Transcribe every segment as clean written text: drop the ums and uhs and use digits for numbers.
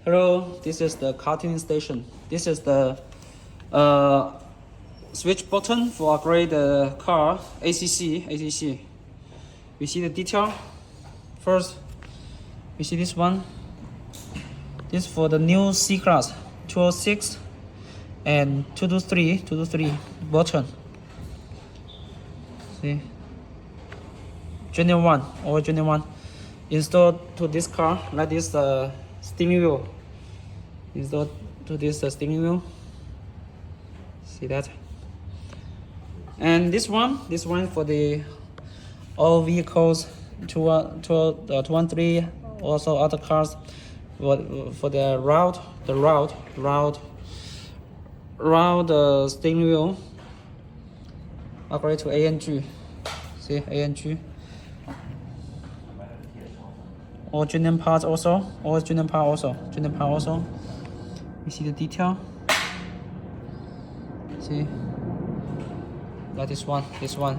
Hello, this is the carting station. This is the switch button for upgrade the car ACC. We see the detail. First, we see this one. This for the new C class 206 and 223 button. See, genuine one installed to this car like this steering wheel. Installed to this steering wheel. See that? And this one for the all vehicles 213, also other cars for the route steering wheel upgrade to ANG. See ANG. All genuine parts also. You see the detail. See, like this one.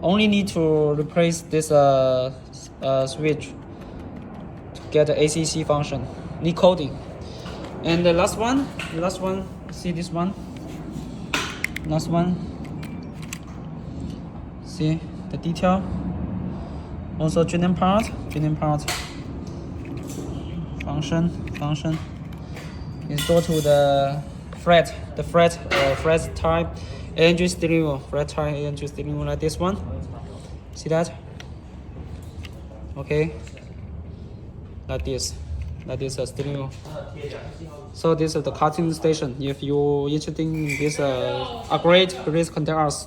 Only need to replace this switch to get the ACC function. Need coding. And the last one. See this one. Last one. See the detail. Also genuine part. Function. Install to the flat type ANG steering wheel. Flat type ANG steering wheel like this one. See that? Okay. Like this steering wheel. So this is the carting station. If you interested in this upgrade, please contact us.